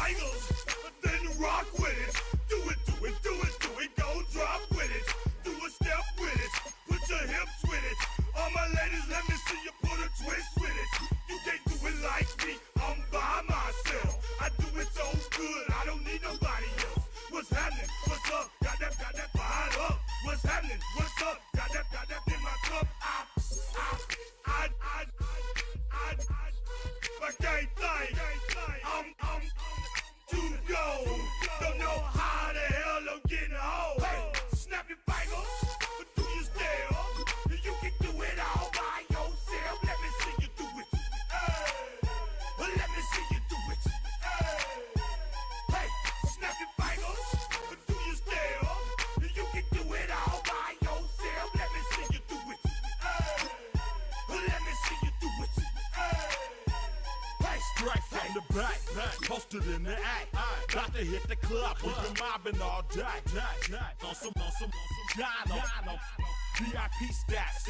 fingers, then rock with it. Do it, do it, do it, do it, go drop with it. Do a step with it, put your hips with it. All my ladies, let me see you put a twist with it. You can't do it like me, I'm by myself. I do it so good, I don't need nobody else. What's happening? What's up? Got that behind up. What's happening? What's up? Got that in my cup. I can't think. I'm too go. Don't know how the hell I'm getting home. Hey, snap your fingers, but do you still? You can do it all by yourself. Let me see you do it. Hey, let me see you do it. Hey, snap your fingers, but do you still? You can do it all by yourself. Let me see you do it. Let me see you do it. Hey, straight from the back, posted in the act. About to hit the club, we've been mobbing all day. On some Jono, VIP stats.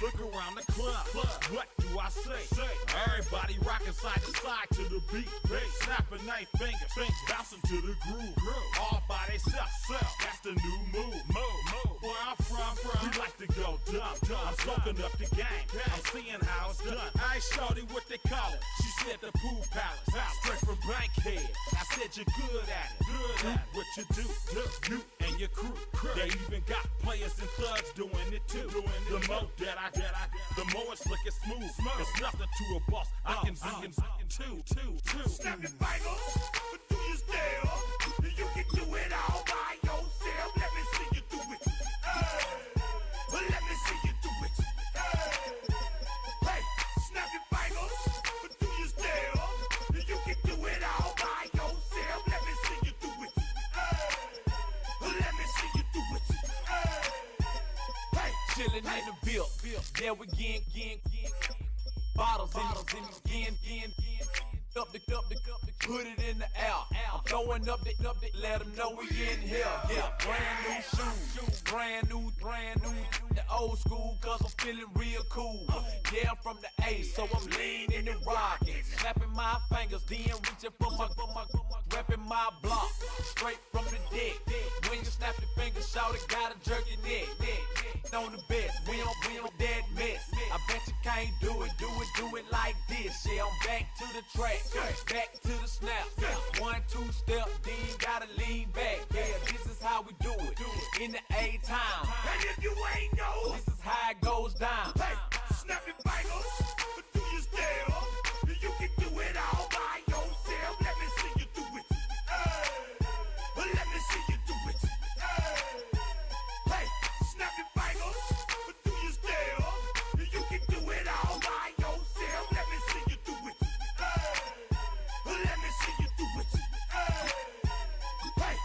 Look around the club, what do I say? Everybody rockin' side to side to the beat. Snapping they fingers, bouncing to the groove. All by theyself, that's the new move. Where I'm from, we like to go dumb. I'm soaking up the game, I'm seeing how it's done. I ain't shorty what they call it, she said the pool palace. Straight from Bankhead, I said you're good at it. What you do, you and your crew. They even got players and thugs doing it too. The more that I the more it's looking smooth. It's nothing to a boss. I can two. snap your fingers, but do you still? You can do it all by yourself. Let me see you do it. Let me see you do it. Hey, snap your fingers, but do you still? You can do it all by yourself. Let me see you do it. Let me see you do it. Hey, Chillin' in the bill, yeah we again. Bottles in again. Up the put it in the air. I'm throwing up the, let them know we in here. Yeah, brand new shoes, brand new. The old school, cause I'm feeling real cool. Yeah, I'm from the A, so I'm leaning and rocking. Snapping my fingers, then reaching for my repping my block. Straight from the deck. When you snap your fingers, shout it, gotta jerk your neck. On the best, we don't that mess. I bet you can't do it like this. Yeah, I'm back to the track, back to the snap. 1, 2 step, then gotta lean back. Yeah, this is how we do it in the A time. and if you ain't know, This is how it goes down. hey, snap your fingers, but do you still? You can do it all by yourself. Let me see you do it. Let me see you do it. Hey, snap your fingers, but do you still? You can do it all by yourself. Let me see you do it. Let me see you do it. Hey.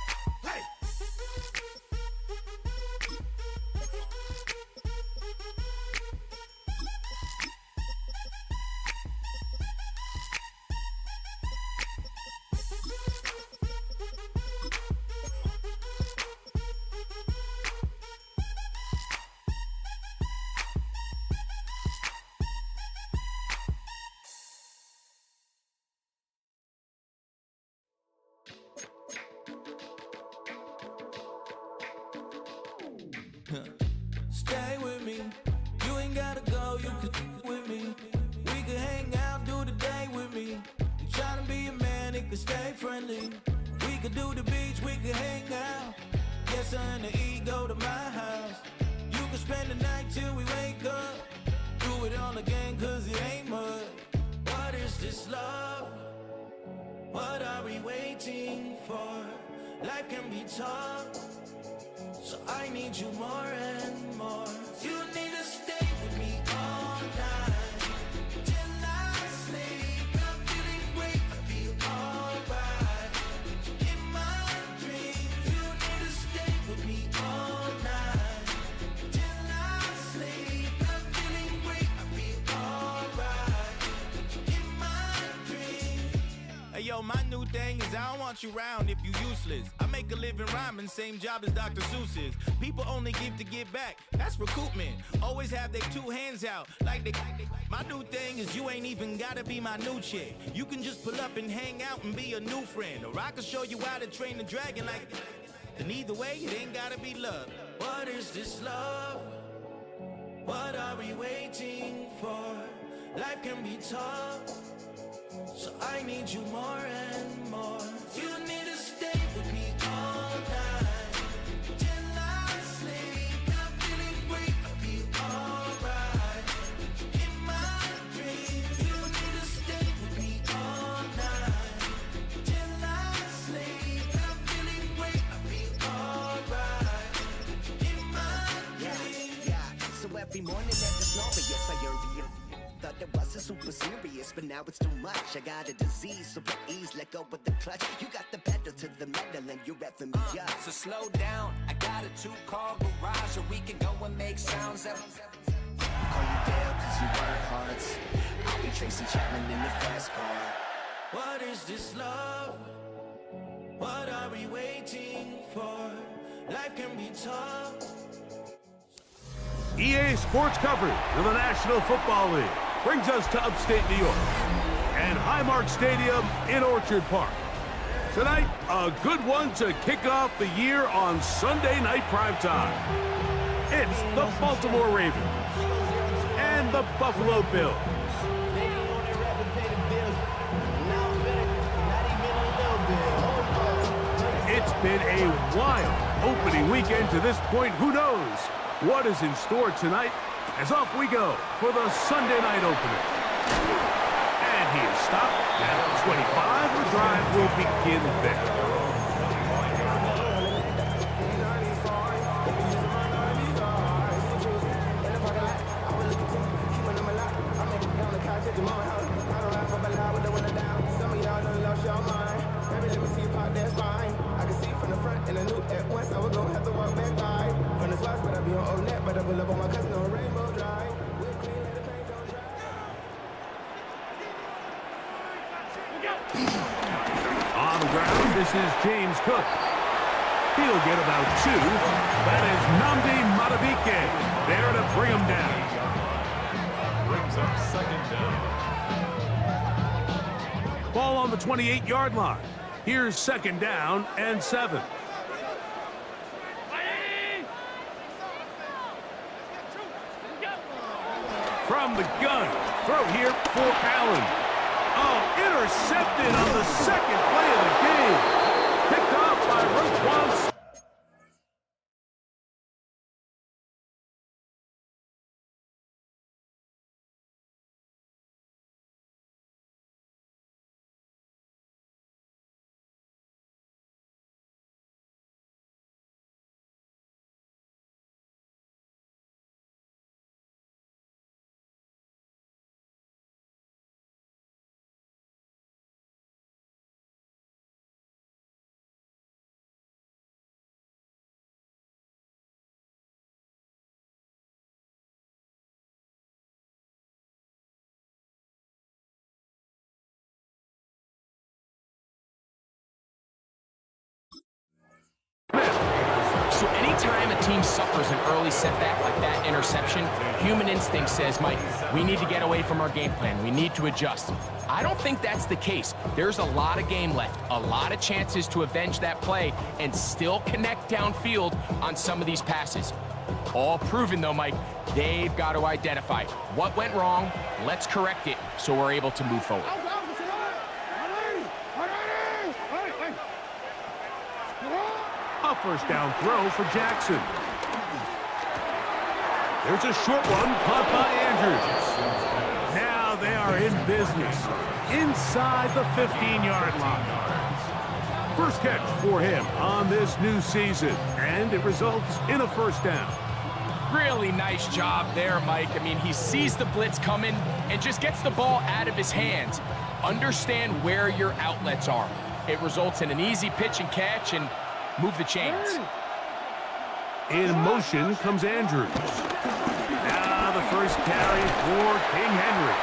Stay with me, you ain't gotta go, you can with me. We can hang out, do the day with me. You tryna be a man, it can stay friendly. We could do the beach, we can hang out. Yes, I and the E go to my house. You can spend the night till we wake up. Do it all again, cause it ain't mud. What is this love? What are we waiting for? Life can be tough, so I need you more and more. You need to stay with me all night till I sleep. I'm feeling great, I feel alright. In my dreams, you need to stay with me all night till I sleep. I'm feeling great, I feel alright. In my dreams. Hey yo, my new thing is I don't want you around if you useless. I make a living rhyming, same job as Dr. Seuss's. People only give to give back, that's recoupment. Always have their two hands out, like they. My new thing is you ain't even gotta be my new chick. You can just pull up and hang out and be a new friend. Or I can show you how to train the dragon like. And either way, it ain't gotta be love. What is this love? What are we waiting for? Life can be tough, so I need you more and more. You need to stay with me all night till I sleep. I'm feeling great, I feel alright. In my dreams, you need to stay with me all night till I sleep. I'm feeling great, I feel alright. In my dreams. Yeah. So every morning at the snobber, yes, I envy you. Thought that wasn't super serious, but now it's too much. I got a disease, so please let go with the clutch. You got the pedal to the metal and you're effing me up. So slow down, I got a 2-car garage, or we can go and make sounds that. Call you Dale, cause you work hard. I'll be Tracy Chapman in the fast car. What is this love? What are we waiting for? Life can be tough. EA Sports coverage of the National Football League brings us to upstate New York and Highmark Stadium in Orchard Park. Tonight, a good one to kick off the year on Sunday night primetime. It's the Baltimore Ravens and the Buffalo Bills. It's been a wild opening weekend to this point. Who knows what is in store tonight? As off we go for the Sunday night opener. And he is stopped at 25. The drive will begin there. On the ground, this is James Cook. He'll get about 2. That is Nnamdi Madubuike there to bring him down. Brings up second down. Ball on the 28-yard line. Here's second down and 7. From the gun, throw here for Allen. Oh, intercepted on the second play of the game. Picked off by Roquan. So anytime a team suffers an early setback like that interception, human instinct says, Mike, we need to get away from our game plan. We need to adjust. I don't think that's the case. There's a lot of game left, a lot of chances to avenge that play and still connect downfield on some of these passes. All proven, though, Mike, they've got to identify what went wrong, let's correct it so we're able to move forward. A first down throw for Jackson. There's a short one caught by Andrews. Now they are in business inside the 15-yard line. First catch for him on this new season, and it results in a first down. Really nice job there, Mike. I mean, he sees the blitz coming and just gets the ball out of his hands. Understand where your outlets are. It results in an easy pitch and catch and move the chains. In motion comes Andrews. Now the first carry for King Henry.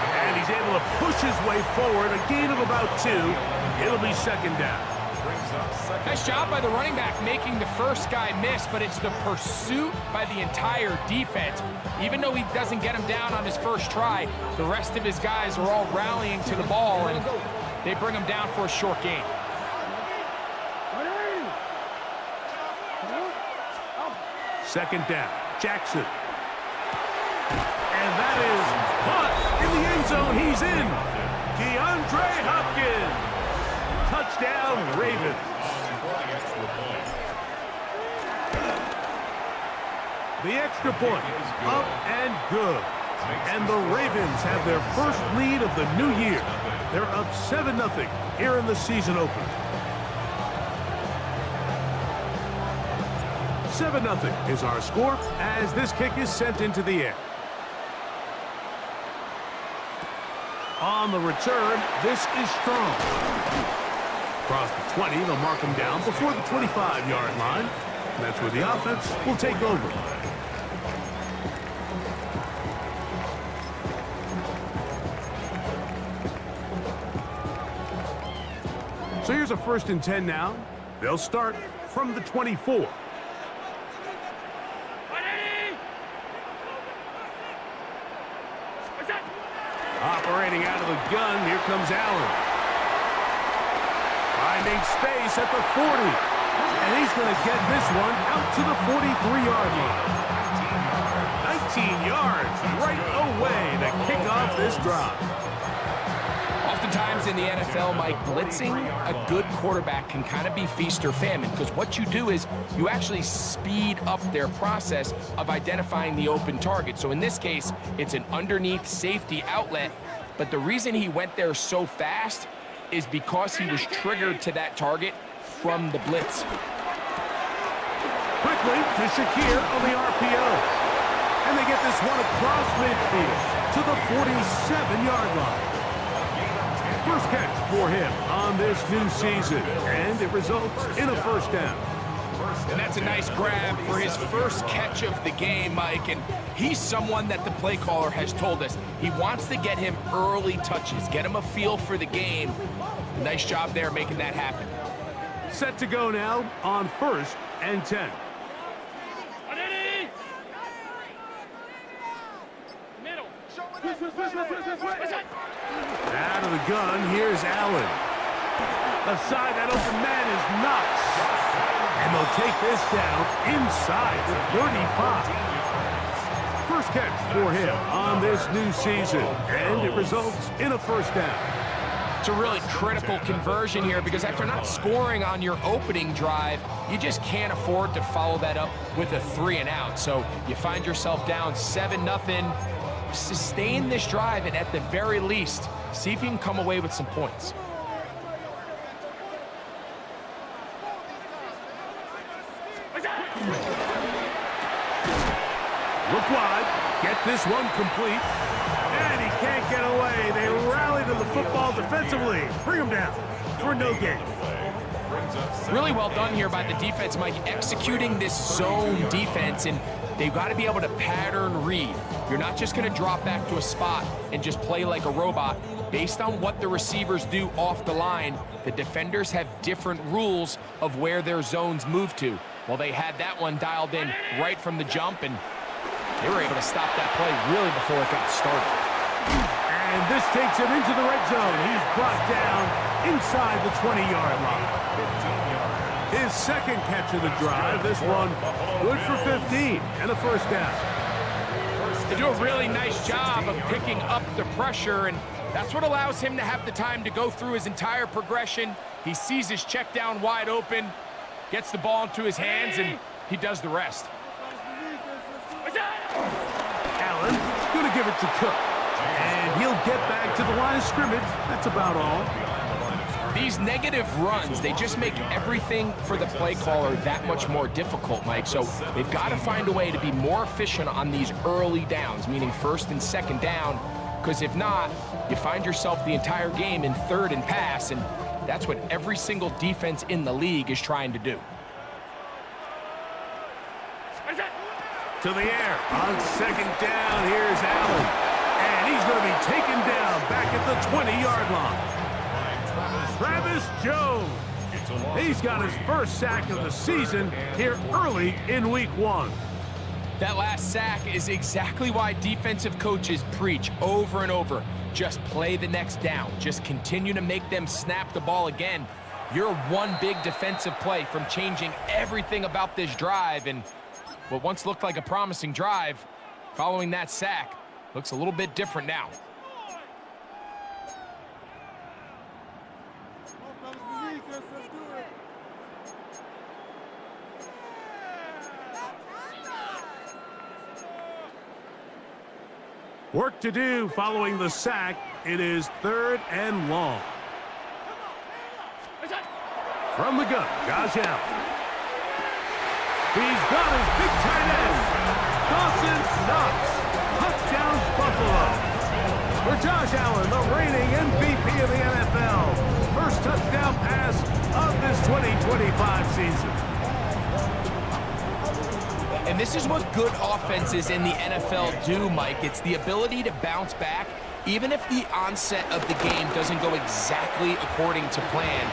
And he's able to push his way forward, a gain of about 2. It'll be second down. Nice job by the running back making the first guy miss, but it's the pursuit by the entire defense. Even though he doesn't get him down on his first try, the rest of his guys are all rallying to the ball, and they bring him down for a short gain. Second down, Jackson. And that is punt in the end zone. He's in. DeAndre Hopkins. Touchdown, Ravens. The extra point, up and good. And the Ravens have their first lead of the new year. They're up 7-0 here in the season opener. 7-0 is our score as this kick is sent into the air. On the return, this is strong. Across the 20, they'll mark him down before the 25-yard line. And that's where the offense will take over. So here's a 1st and 10 now. They'll start from the 24. Operating out of the gun, here comes Allen. Finding space at the 40. And he's going to get this one out to the 43-yard line. 19 yards right away to kick off this drive. Oftentimes in the NFL, Mike, blitzing a good quarterback can kind of be feast or famine, because what you do is you actually speed up their process of identifying the open target. So in this case, it's an underneath safety outlet, but the reason he went there so fast is because he was triggered to that target from the blitz. Quickly to Shakir on the RPO. And they get this one across midfield to the 47-yard line. First catch for him on this new season, and it results in a first down. And that's a nice grab for his first catch of the game, Mike. And he's someone that the play caller has told us he wants to get him early touches, get him a feel for the game. Nice job there making that happen. Set to go now on 1st and 10. Out of the gun, here's Allen. Aside that open man is Knox. And they'll take this down inside the 35. First catch for him on this new season, and it results in a first down. It's a really critical conversion here, because after not scoring on your opening drive, you just can't afford to follow that up with a 3-and-out. So you find yourself down 7-0. Sustain this drive, and at the very least, see if you can come away with some points. Look wide, get this one complete, and he can't get away. They rally to the football defensively, bring him down for no gain. Really well done here by the defense, Mike, executing this zone defense, and they've got to be able to pattern read. You're not just going to drop back to a spot and just play like a robot. Based on what the receivers do off the line, the defenders have different rules of where their zones move to. Well, they had that one dialed in right from the jump, and they were able to stop that play really before it got started. And this takes him into the red zone. He's brought down inside the 20-yard line. His second catch of the drive, this one good for 15 and a first down. They do a really nice job of picking up the pressure, and that's what allows him to have the time to go through his entire progression. He sees his check down wide open, gets the ball into his hands, and he does the rest. Allen going to give it to Cook. And he'll get back to the line of scrimmage. That's about all. These negative runs, they just make everything for the play caller that much more difficult, Mike. So they've got to find a way to be more efficient on these early downs, meaning 1st and 2nd down, because if not, you find yourself the entire game in 3rd and pass, and that's what every single defense in the league is trying to do. To the air on 2nd down, here's Allen. And he's going to be taken down back at the 20-yard line. Travis Jones. He's got his first sack of the season here early in week 1. That last sack is exactly why defensive coaches preach over and over. Just play the next down. Just continue to make them snap the ball again. You're one big defensive play from changing everything about this drive, and what once looked like a promising drive, following that sack, looks a little bit different now. Work to do following the sack. It is 3rd and long. From the gun, Josh Allen. He's got his big tight end. Dawson Knox. Touchdown, Buffalo. For Josh Allen, the reigning MVP of the NFL. First touchdown pass of this 2025 season. And this is what good offenses in the NFL do, Mike. It's the ability to bounce back, even if the onset of the game doesn't go exactly according to plan.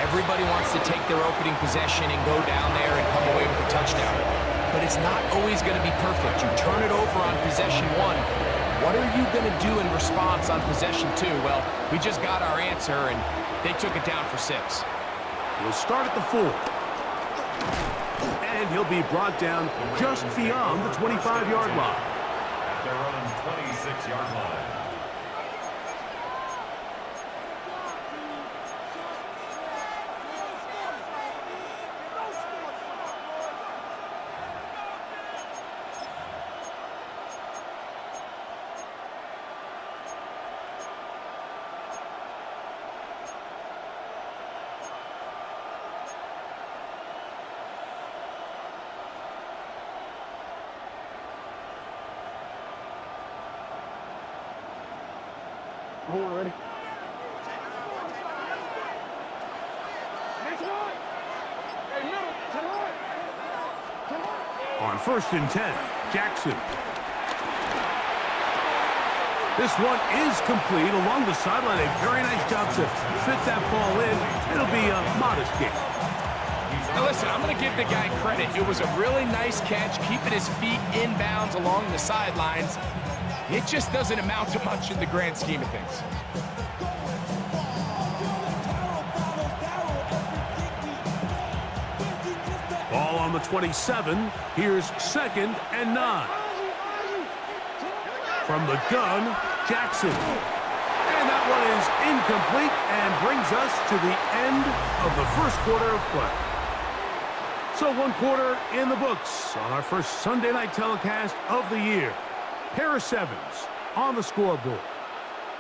Everybody wants to take their opening possession and go down there and come away with a touchdown. But it's not always going to be perfect. You turn it over on possession 1. What are you going to do in response on possession 2? Well, we just got our answer, and they took it down for 6. He'll start at the 4. And he'll be brought down just beyond the 25-yard line. At their own 26-yard line. Ready? On 1st and 10, Jackson. This one is complete along the sideline. A very nice job to fit that ball in. It'll be a modest gain. Now listen, I'm going to give the guy credit. It was a really nice catch, keeping his feet inbounds along the sidelines. It just doesn't amount to much in the grand scheme of things. Ball on the 27. Here's 2nd and 9. From the gun, Jackson. And that one is incomplete and brings us to the end of the first quarter of play. So 1 quarter in the books on our first Sunday night telecast of the year. Pair of 7s on the scoreboard.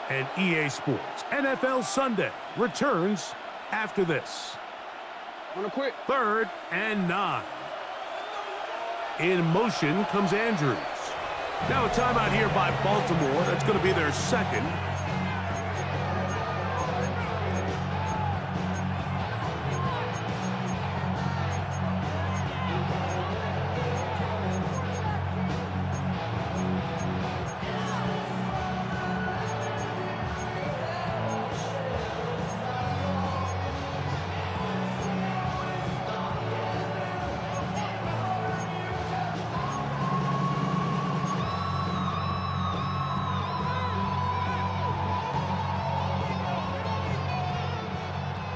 And EA Sports NFL Sunday returns after this. 3rd and 9. In motion comes Andrews. Now a timeout here by Baltimore. That's going to be their 2nd.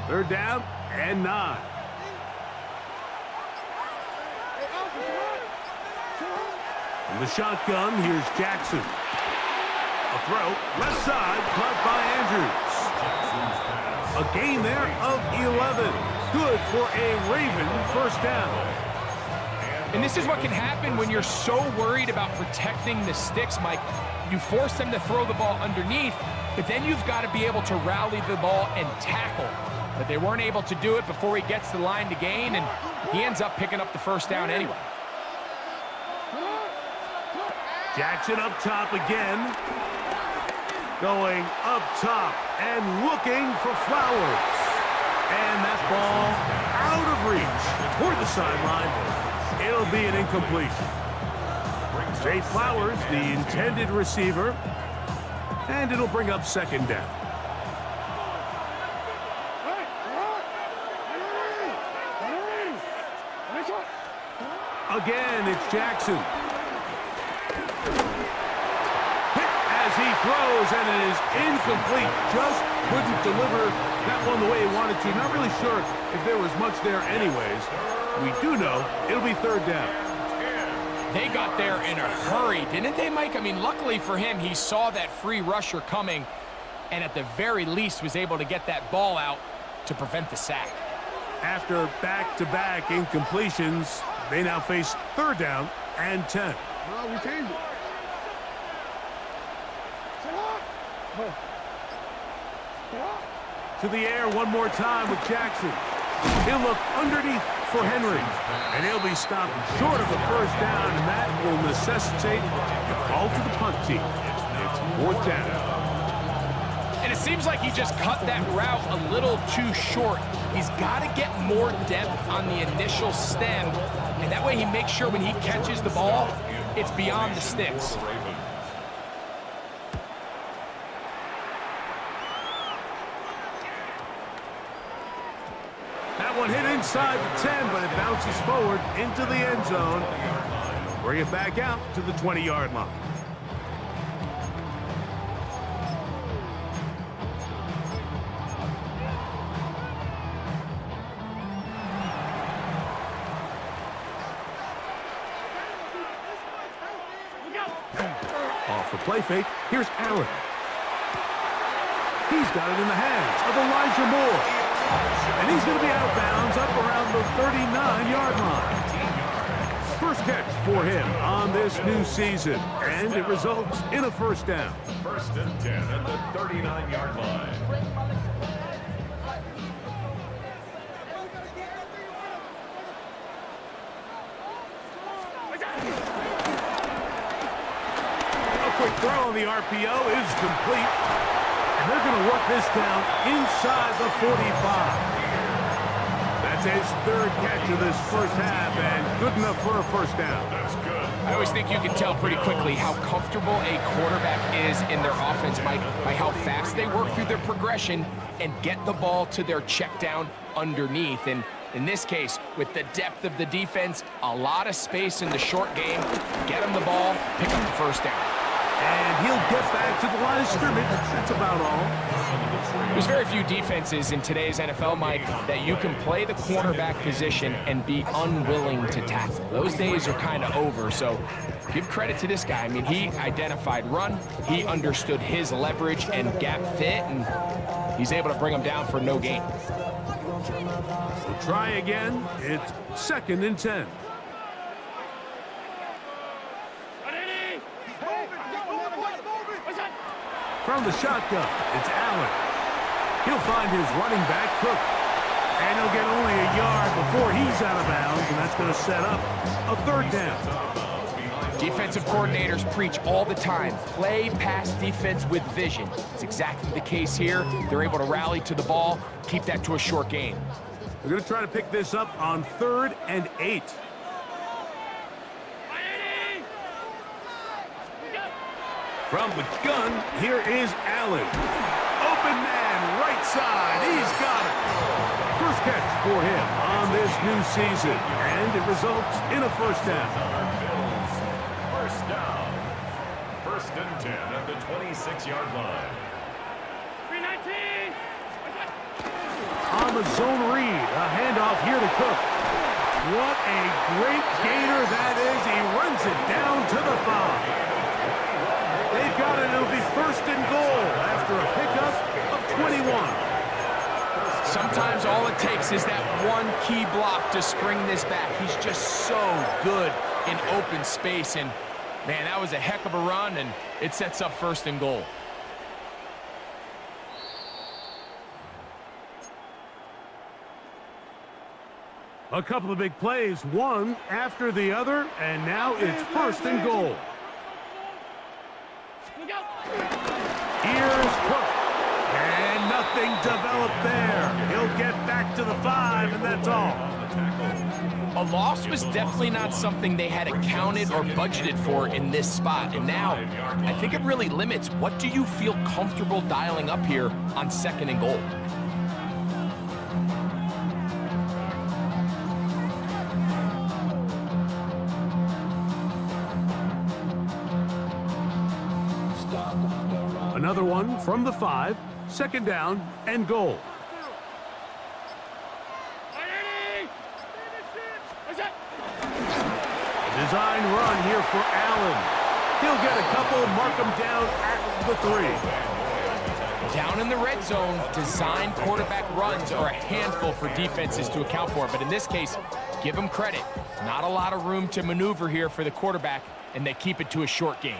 Third down and 9. From the shotgun, here's Jackson. A throw, left side, caught by Andrews. A gain there of 11. Good for a Raven first down. And this is what can happen when you're so worried about protecting the sticks, Mike. You force them to throw the ball underneath, but then you've got to be able to rally the ball and tackle. But they weren't able to do it before he gets to the line to gain, and he ends up picking up the first down anyway. Jackson up top again. Going up top and looking for Flowers. And that ball out of reach toward the sideline. It'll be an incompletion. Zay Flowers, the intended receiver. And it'll bring up second down. Again, it's Jackson. Hit as he throws, and it is incomplete. Just couldn't deliver that one the way he wanted to. Not really sure if there was much there anyways. We do know it'll be third down. They got there in a hurry, didn't they, Mike? I mean, luckily for him, he saw that free rusher coming and at the very least was able to get that ball out to prevent the sack. After back-to-back incompletions, they now face third down and 10. Well, we changed it. To the air one more time with Jackson. He'll look underneath for Henry, and he'll be stopped short of the first down, and that will necessitate a call to the punt team. It's fourth down. And it seems like he just cut that route a little too short. He's got to get more depth on the initial stem, and that way he makes sure when he catches the ball, it's beyond the sticks. That one hit inside the 10, but it bounces forward into the end zone. And they'll bring it back out to the 20-yard line. Off the play fake, here's Allen. He's got it in the hands of Elijah Moore. And he's going to be out of bounds up around the 39-yard line. First catch for him on this new season, and it results in a first down. First and 10 at the 39-yard line. A quick throw on the RPO is complete. And they're going to work this down inside the 45. That's his third catch of this first half, and good enough for a first down. That's good. I always think you can tell pretty quickly how comfortable a quarterback is in their offense, Mike, by how fast they work through their progression and get the ball to their check down underneath. And in this case, with the depth of the defense, a lot of space in the short game, get them the ball, pick up the first down. And he'll get back to the line of scrimmage. That's about all. There's very few defenses in today's NFL, Mike, that you can play the cornerback position and be unwilling to tackle. Those days are kind of over, so give credit to this guy. I mean, he identified run, he understood his leverage and gap fit, and he's able to bring them down for no gain. We'll try again. It's second and 10. From the shotgun, it's Allen. He'll find his running back, Cook. And he'll get only a yard before he's out of bounds, and that's going to set up a third down. Defensive coordinators preach all the time, play pass defense with vision. It's exactly the case here. They're able to rally to the ball, keep that to a short gain. We're going to try to pick this up on 3rd and 8. From the gun, here is Allen. Open man, right side. He's got it. First catch for him on this new season, and it results in a first down. First down. First and 10 at the 26-yard line. 319. On the zone read, a handoff here to Cook. What a great gainer that is. He runs it down to the 5. They've got it. It'll be first and goal after a pickup of 21. Sometimes all it takes is that one key block to spring this back. He's just so good in open space, and man, that was a heck of a run, and it sets up first and goal. A couple of big plays, one after the other, and now it's first and goal. Here's Cook, and nothing developed there. He'll get back back to the 5, and that's all. A loss was definitely not something they had accounted or budgeted for in this spot. And now, I think it really limits what do you feel comfortable dialing up here on 2nd and goal. Another one from the 5, 2nd down and goal. Design run here for Allen. He'll get a couple, mark him down at the 3. Down in the red zone, design quarterback runs are a handful for defenses to account for. But in this case, give them credit. Not a lot of room to maneuver here for the quarterback, and they keep it to a short gain.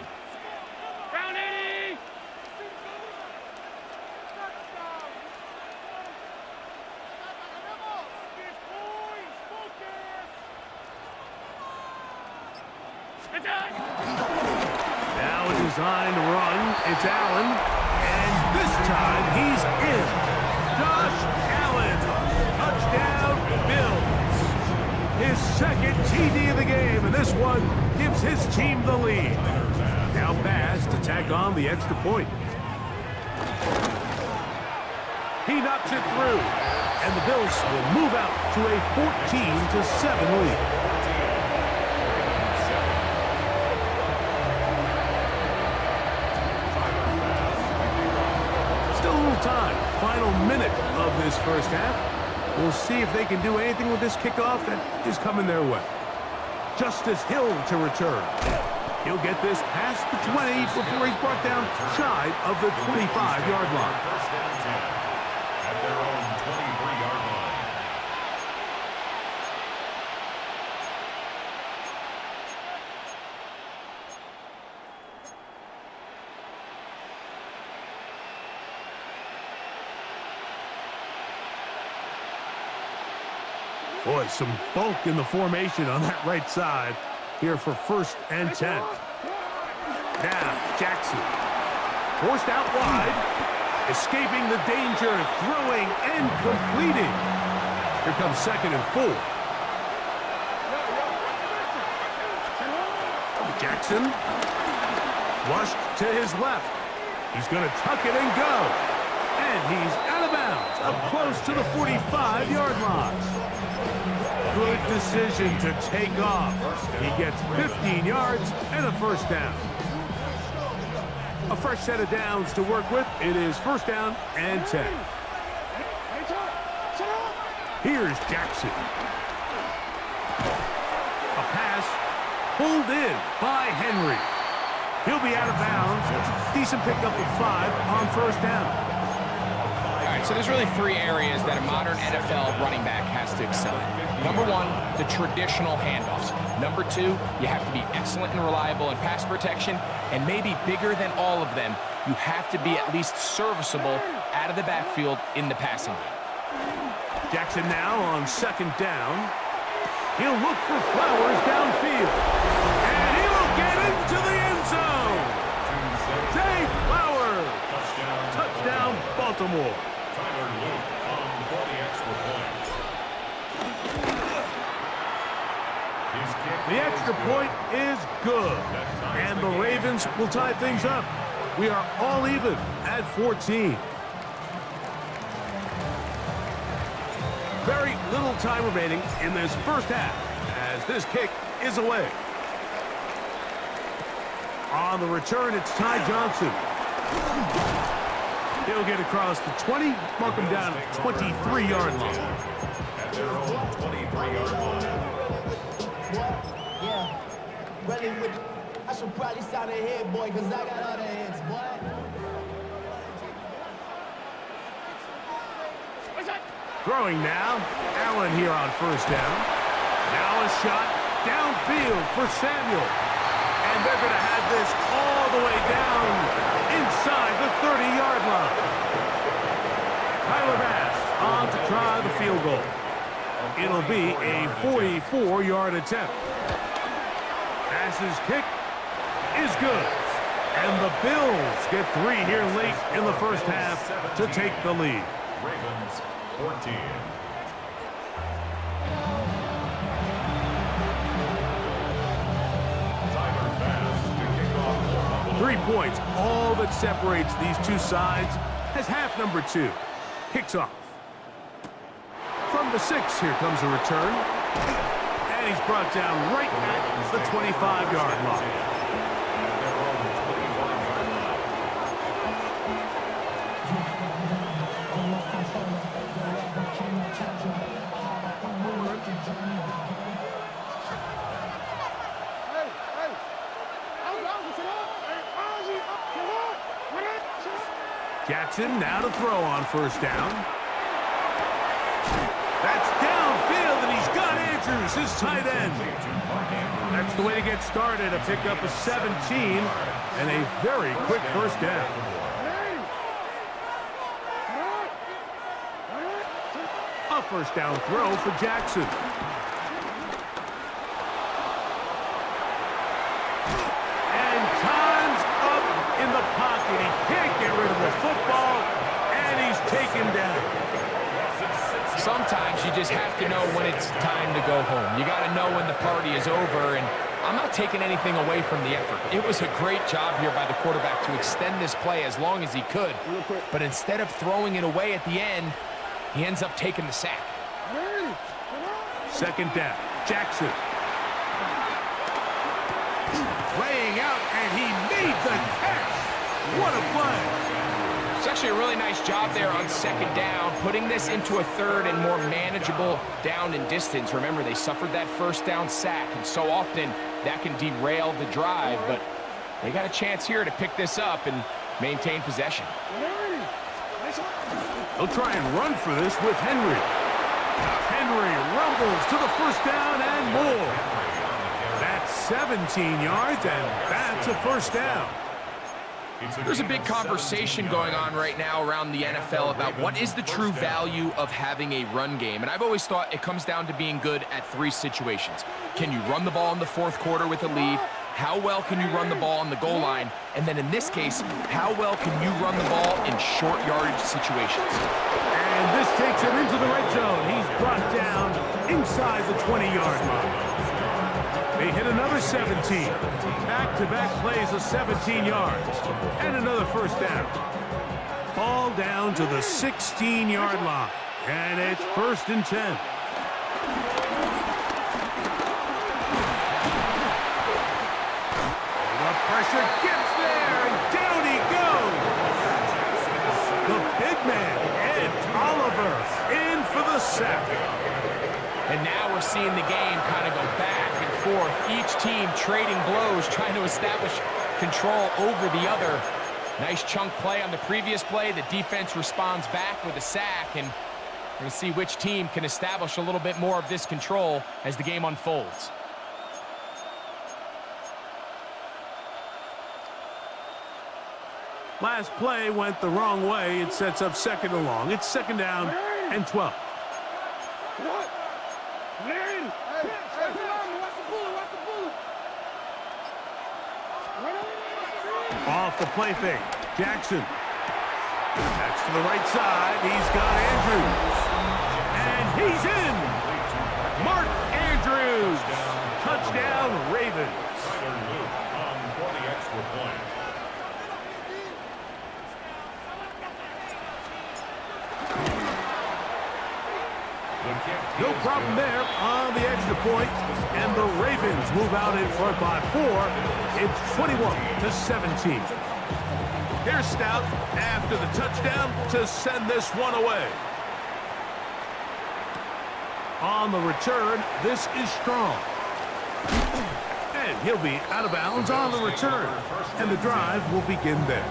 Now a designed run. It's Allen. And this time he's in. Josh Allen. Touchdown, Bills. His 2nd TD of the game, and this one gives his team the lead. Now pass to tack on the extra point. He knocks it through, and the Bills will move out to a 14-7 lead. Time. Final minute of this first half. We'll see if they can do anything with this kickoff that is coming their way. Justice Hill to return. He'll get this past the 20 before he's brought down shy of the 25-yard line. First down 10 at their own 23-yard line. Boy, some bulk in the formation on that right side here for 1st and 10. Now, Jackson. Forced out wide. Escaping the danger, throwing and completing. Here comes 2nd and 4. Jackson. Flushed to his left. He's going to tuck it and go. And he's out of bounds, up close to the 45-yard line. Good decision to take off. He gets 15 yards and a 1st down. A fresh set of downs to work with. It is 1st down and 10. Here's Jackson. A pass pulled in by Henry. He'll be out of bounds. Decent pickup of 5 on 1st down. All right, so there's really 3 areas that a modern NFL running back has to excel at. Number 1, the traditional handoffs. Number 2, you have to be excellent and reliable in pass protection, and maybe bigger than all of them, you have to be at least serviceable out of the backfield in the passing game. Jackson now on 2nd down. He'll look for Flowers downfield, and he'll get into the end zone. Zay Flowers. Touchdown, Baltimore. Tyler Luke on for the extra point. The extra point is good, and the Ravens will tie things up. We are all even at 14. Very little time remaining in this first half as this kick is away. On the return, it's Ty Johnson. He'll get across the 20, mark him down at the 23-yard line. At their own 23-yard line. Yeah, running with. I should probably sound a head boy, cause I got all the heads, boy. Throwing now, Allen here on 1st down. Now a shot downfield for Samuel. And they're going to have this all the way down inside the 30-yard line. Tyler Bass on to try the field goal. It'll be a 44-yard attempt. Bass's kick is good. And the Bills get 3 here late in the first half to take the lead. Ravens 14, Tyler Bass to kick off for Buffalo. 3 points, all that separates these two sides, as half number 2 kicks off. From the 6, here comes a return. And he's brought down right at the 25-yard line. Jackson now to throw on first down. That's downfield, and he's got Andrews, his tight end. That's the way to get started, a pickup of 17, and a very quick first down. A first down throw for Jackson. And time's up in the pocket. He can't get rid of the football, and he's taken down. Sometimes you just have to know when it's time to go home. You got to know when the party is over, and I'm not taking anything away from the effort. It was a great job here by the quarterback to extend this play as long as he could, but instead of throwing it away at the end, he ends up taking the sack. Second down, Jackson. Laying out, and he made the catch. What a play. It's actually a really nice job there on second down, putting this into a third and more manageable down and distance. Remember, they suffered that first down sack, and so often that can derail the drive, but they got a chance here to pick this up and maintain possession. They'll try and run for this with Henry. Henry rumbles to the first down and more. That's 17 yards, and that's a first down. There's a big conversation going on right now around the NFL about what is the true value of having a run game. And I've always thought it comes down to being good at 3 situations. Can you run the ball in the 4th quarter with a lead? How well can you run the ball on the goal line? And then in this case, how well can you run the ball in short yardage situations? And this takes him into the red zone. He's brought down inside the 20-yard line. They hit another 17. Back-to-back plays of 17 yards. And another first down. Ball down to the 16-yard line. And it's 1st and 10. The pressure gets there, and down he goes. The big man, Ed Oliver, in for the sack. And now we're seeing the game kind of go back and forth. Each team trading blows, trying to establish control over the other. Nice chunk play on the previous play. The defense responds back with a sack, and we're going to see which team can establish a little bit more of this control as the game unfolds. Last play went the wrong way. It sets up 2nd and long. It's 2nd down and 12. Off the play fake. Jackson. That's to the right side. He's got Andrews. And he's in. Mark Andrews. Touchdown, Ravens. For the extra point. No problem there on the extra point, and the Ravens move out in front by 4. It's 21-17. Here's Stout after the touchdown to send this one away. On the return, this is Strong. And he'll be out of bounds on the return, and the drive will begin there.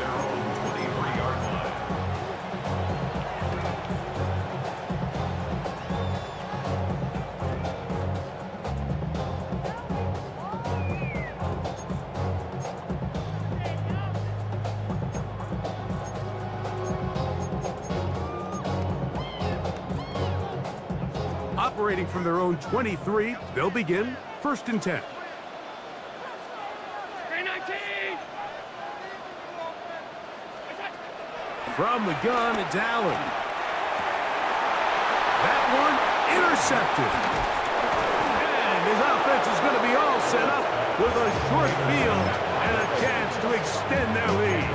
Operating from their own 23, they'll begin 1st and 10. From the gun, it's Allen. That one intercepted. And his offense is going to be all set up with a short field and a chance to extend their lead.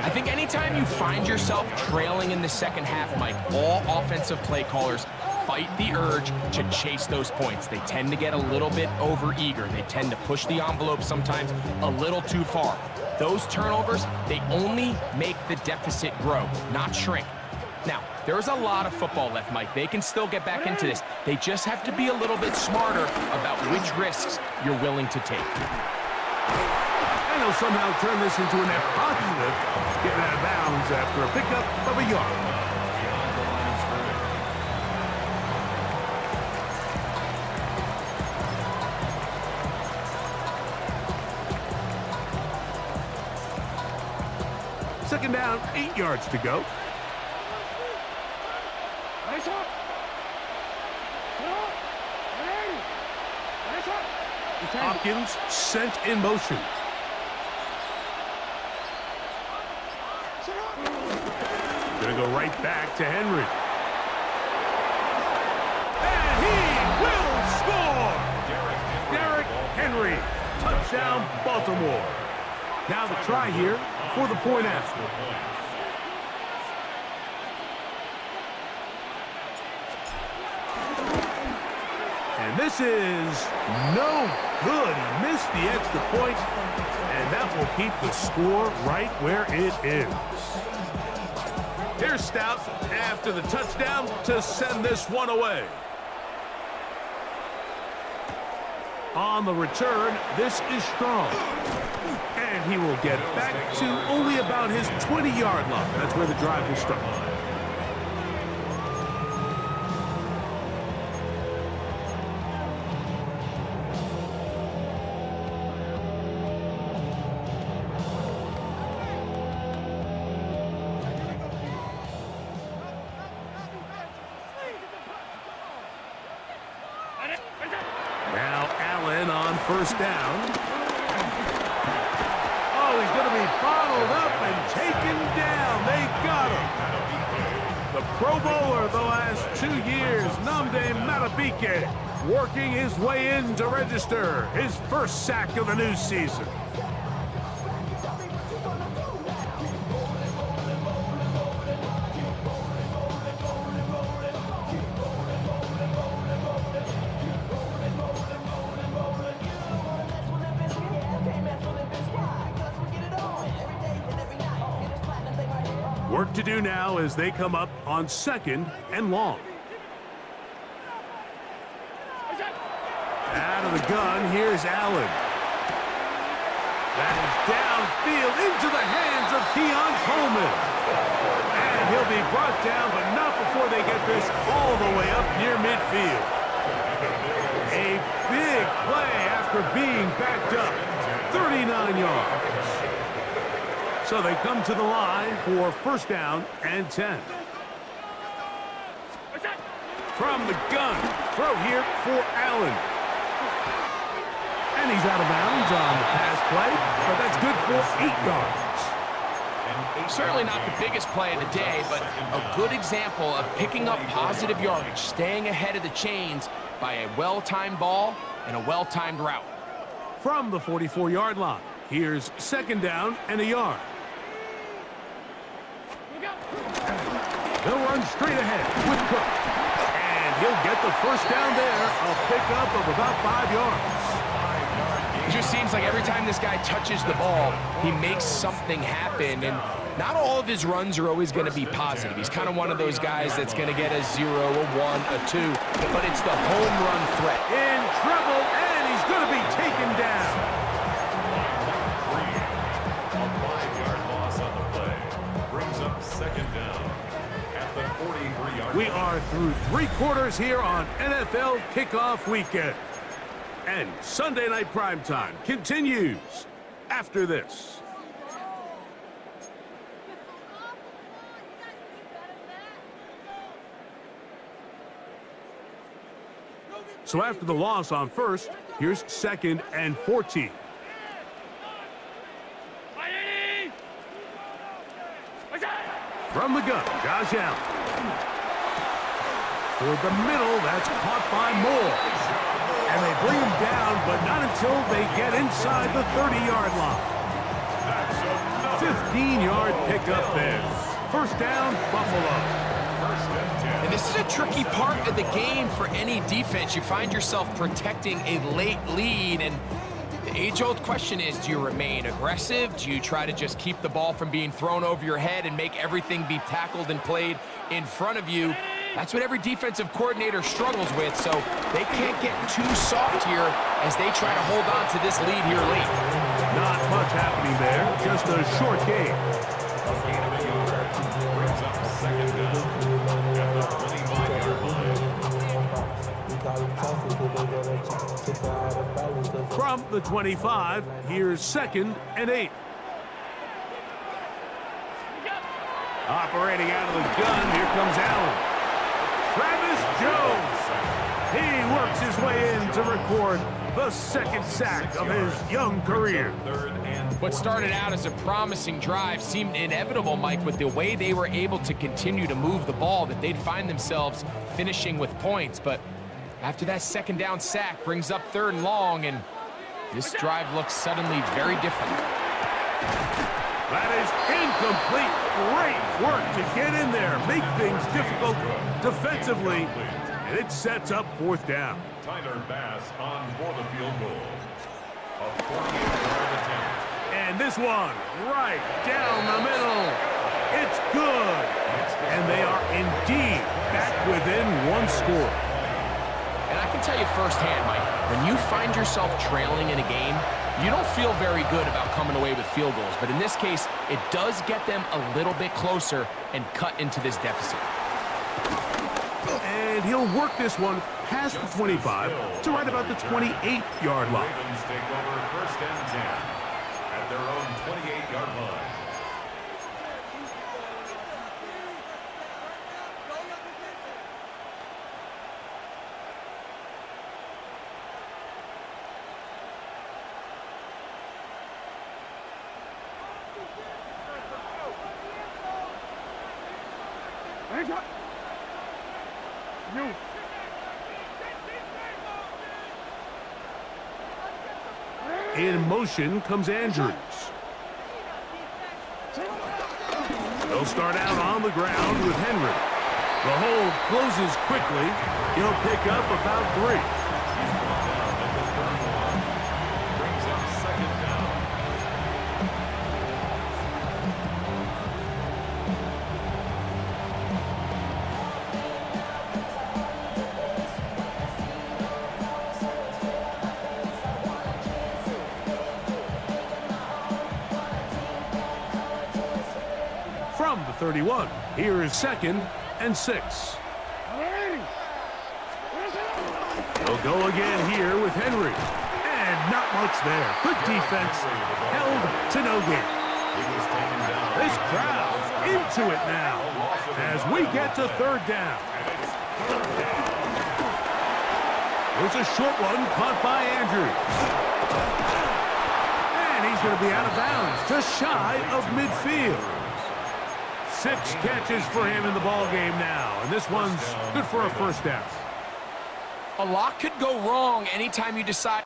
I think anytime you find yourself trailing in the second half, Mike, all offensive play callers fight the urge to chase those points. They tend to get a little bit overeager. They tend to push the envelope sometimes a little too far. Those turnovers, they only make the deficit grow, not shrink. Now, there's a lot of football left, Mike. They can still get back into this. They just have to be a little bit smarter about which risks you're willing to take. And he'll somehow turn this into a net positive, getting out of bounds after a pickup of a yard. Second down, 8 yards to go. Hopkins sent in motion. Gonna go right back to Henry. And he will score! Derrick Henry, touchdown Baltimore. Now the try here for the point after. And this is no good. He missed the extra point, and that will keep the score right where it is. Here's Stout after the touchdown to send this one away. On the return, this is Strong. And he will get back to only about his 20-yard line. That's where the drive will start. Now Allen on first down. Oh, he's going to be bottled up and taken down. They got him. The Pro Bowler the last 2 years, Nnamdi Madubuike, working his way in to register his first sack of the new season. Work to do now as they come up on 2nd and long. Out of the gun, here's Allen. That is downfield into the hands of Keon Coleman. And he'll be brought down, but not before they get this all the way up near midfield. A big play after being backed up. 39 yards. So they come to the line for first down and 10. From the gun, throw here for Allen. And he's out of bounds on the pass play, but that's good for 8 yards. Certainly not the biggest play of the day, but a good example of picking up positive yardage, staying ahead of the chains by a well-timed ball and a well-timed route. From the 44-yard line, here's second down and a yard. They'll run straight ahead with Cook. And he'll get the first down there, a pickup of about 5 yards. It just seems like every time this guy touches the ball, he makes something happen. And not all of his runs are always going to be positive. He's kind of one of those guys that's going to get a 0, a 1, a 2. But it's the home run threat. In trouble, and he's going to be taken down. A 5-yard loss on the play. Brings up second down at the 43-yard line. We are through 3 quarters here on NFL Kickoff Weekend. And Sunday Night Primetime continues after this. So after the loss on first, here's 2nd and 14. From the gun, Josh Allen. Toward the middle, that's caught by Moore. And they bring him down, but not until they get inside the 30-yard line. 15-yard pickup there. First down, Buffalo. And this is a tricky part of the game for any defense. You find yourself protecting a late lead, and the age-old question is, do you remain aggressive? Do you try to just keep the ball from being thrown over your head and make everything be tackled and played in front of you? That's what every defensive coordinator struggles with, so they can't get too soft here as they try to hold on to this lead here late. Not much happening there, just a short game. Brings up second down at the 25-yard line. From the 25, here's 2nd and 8. Operating out of the gun, here comes Allen. Travis Jones. He works his way in to record the 2nd sack of his young career. What started out as a promising drive seemed inevitable, Mike, with the way they were able to continue to move the ball, that they'd find themselves finishing with points. But after that 2nd down sack brings up 3rd and long, and this drive looks suddenly very different. That is incomplete. Great work to get in there, make things difficult defensively, and it sets up 4th down. Tyler Bass on for the field goal. A 48-yard attempt. And this one, right down the middle. It's good. And they are indeed back within 1 score. And I can tell you firsthand, Mike, when you find yourself trailing in a game, you don't feel very good about coming away with field goals. But in this case, it does get them a little bit closer and cut into this deficit. And he'll work this one past the 25 to right about the 28-yard line. Ravens take over 1st and 10 at their own 28-yard line. In motion comes Andrews. They'll start out on the ground with Henry. The hold closes quickly. He'll pick up about 3. Brings up 2nd down. From the 31, here is 2nd and 6. They'll go again here with Henry. And not much there. Good defense. Held to no gain. This crowd's into it now as we get to 3rd down. There's a short one caught by Andrews. And he's going to be out of bounds, just shy of midfield. 6 catches for him in the ball game now, and this one's good for a 1st down. A lot could go wrong anytime you decide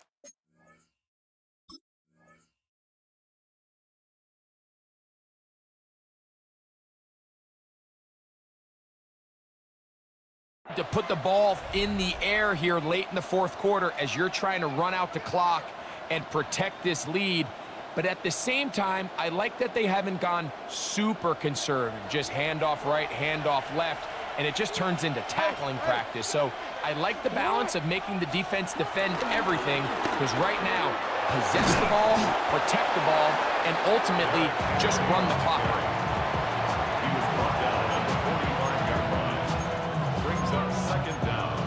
to put the ball in the air here late in the 4th quarter as you're trying to run out the clock and protect this lead. But at the same time, I like that they haven't gone super conservative, just handoff right, handoff left, and it just turns into tackling practice. So I like the balance of making the defense defend everything, because right now, possess the ball, protect the ball, and ultimately just run the clock out. He was brought down at the 45-yard line. Brings up 2nd down.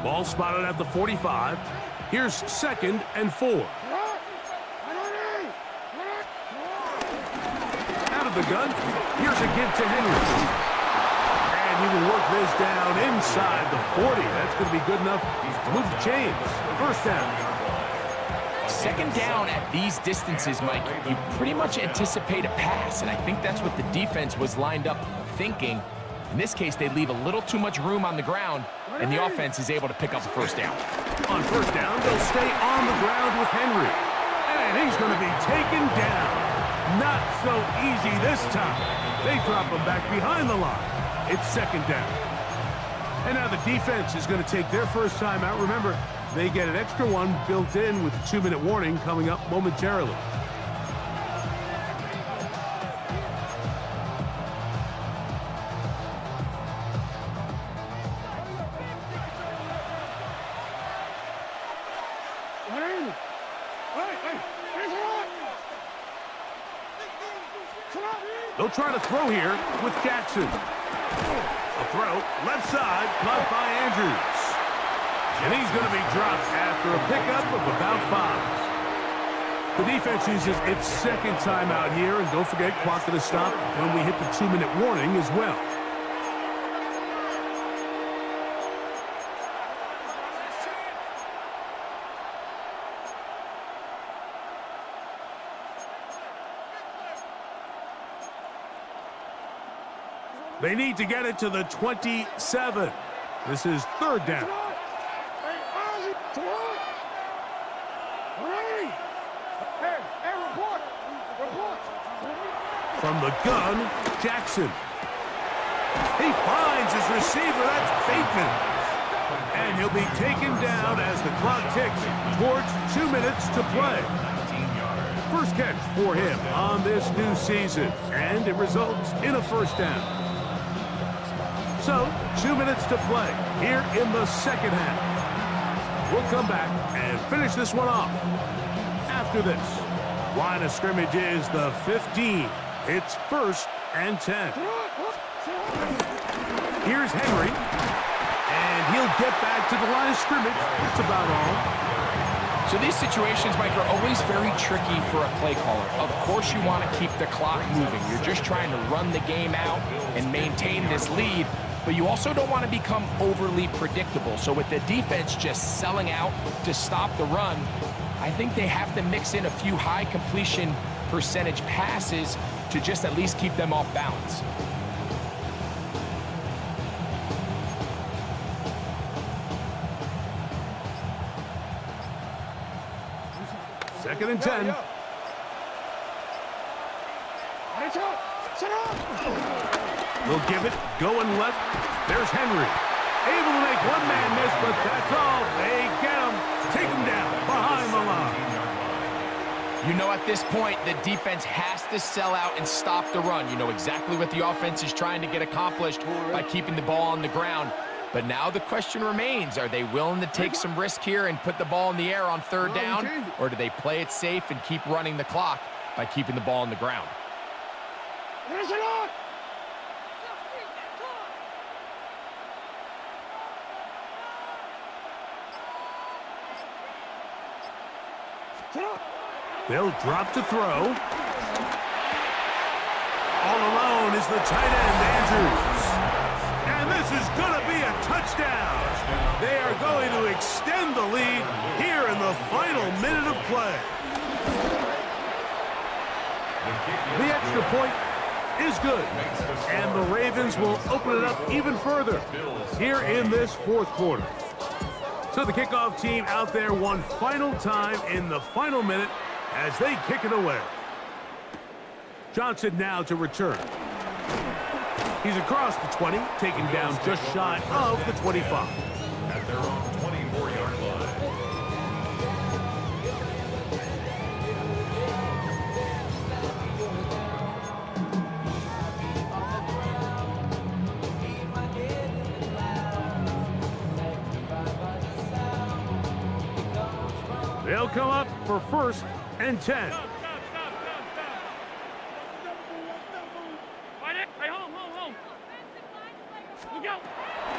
Ball spotted at the 45. Here's 2nd and 4. Out of of the gun. Here's a give to Henry. And he will work this down inside the 40. That's going to be good enough to move the chains. First down. Second down at these distances, Mike, you pretty much anticipate a pass, and I think that's what the defense was lined up thinking. In this case, they leave a little too much room on the ground, and the offense is able to pick up a first down. On first down, they'll stay on the ground with Henry. And he's going to be taken down. Not so easy this time. They drop him back behind the line. It's second down. And now the defense is going to take their first time out. Remember, they get an extra one built in with a 2-minute warning coming up momentarily. They'll try to throw here with Jackson. A throw, left side, caught by Andrews. And he's going to be dropped after a pickup of about 5. The defense uses its second timeout here, and don't forget, clock going to stop when we hit the 2-minute warning as well. They need to get it to the 27. This is third down. From the gun, Jackson. He finds his receiver. That's Bateman. And he'll be taken down as the clock ticks towards 2 minutes to play. First catch for him on this new season, and it results in a first down. So, 2 minutes to play here in the second half. We'll come back and finish this one off after this. Line of scrimmage is the 15. It's 1st and 10. Here's Henry, and he'll get back to the line of scrimmage. That's about all. So these situations, Mike, are always very tricky for a play caller. Of course you want to keep the clock moving. You're just trying to run the game out and maintain this lead, but you also don't want to become overly predictable. So with the defense just selling out to stop the run, I think they have to mix in a few high completion percentage passes to just at least keep them off balance. Second and 10. We'll give it, going left. There's Henry. Able to make one man miss, but that's all. They get him. Take him down behind the line. You know, at this point, the defense has to sell out and stop the run. You know exactly what the offense is trying to get accomplished by keeping the ball on the ground. But now the question remains, are they willing to take some risk here and put the ball in the air on third down? Or do they play it safe and keep running the clock by keeping the ball on the ground? They'll drop to throw. All alone is the tight end, Andrews. And this is going to be a touchdown. They are going to extend the lead here in the final minute of play. The extra point is good. And the Ravens will open it up even further here in this fourth quarter. So the kickoff team out there one final time in the final minute as they kick it away. Johnson now to return. He's across the 20, taken down just shy of the 25. At their own 24-yard line. They'll come up for 1st and 10.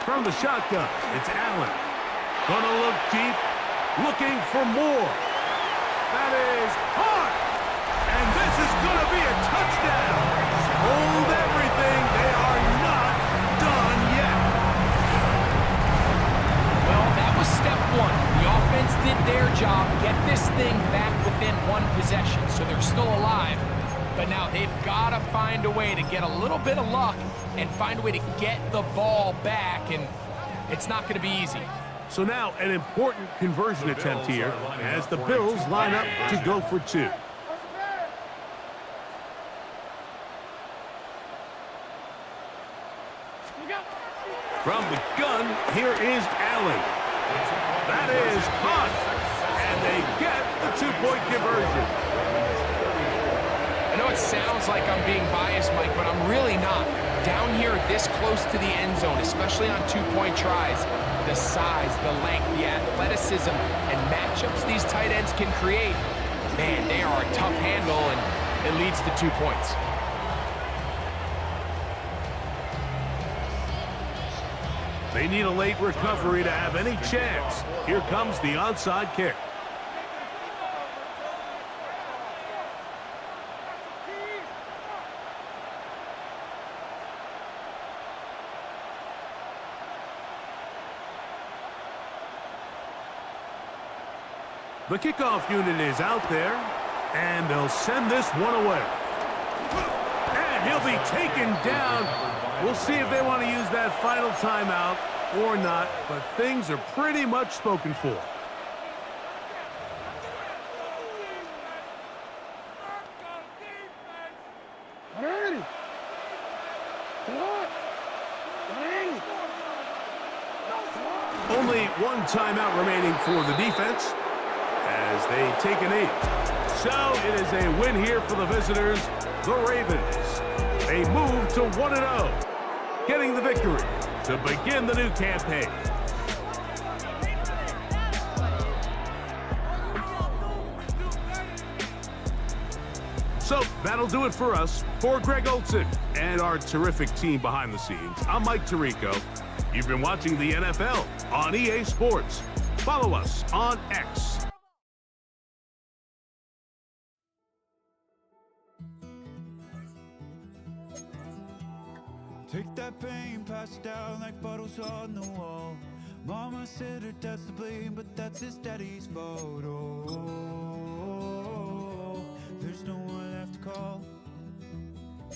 From the shotgun, it's Allen. Gonna look deep, looking for more. That is hard. And this is gonna be a touchdown. still alive. But now they've got to find a way to get a little bit of luck and find a way to get the ball back, and it's not going to be easy. So now an important conversion attempt here as the Bills line up to go for two. From the gun, here is Allen. That is caught, and they get the two-point conversion. I know it sounds like I'm being biased, Mike, but I'm really not. Down here this close to the end zone, especially on two-point tries, the size, the length, the athleticism, and matchups these tight ends can create, man, they are a tough handle, and it leads to 2 points. They need a late recovery to have any chance. Here comes the onside kick. The kickoff unit is out there, and they'll send this one away. And he'll be taken down. We'll see if they want to use that final timeout or not, but things are pretty much spoken for. Only one timeout remaining for the defense as they take a knee. So it is a win here for the visitors, the Ravens. They move to 1-0, getting the victory to begin the new campaign. So that'll do it for us. For Greg Olson and our terrific team behind the scenes, I'm Mike Tirico. You've been watching the NFL on EA Sports. Follow us on X. Take that pain, pass it down like bottles on the wall. Mama said her dad's to blame, but that's his daddy's fault. Oh, there's no one left to call.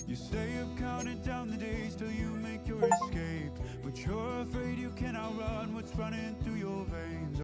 You stay up counting down the days till you make your escape, but you're afraid you cannot run what's running through your veins.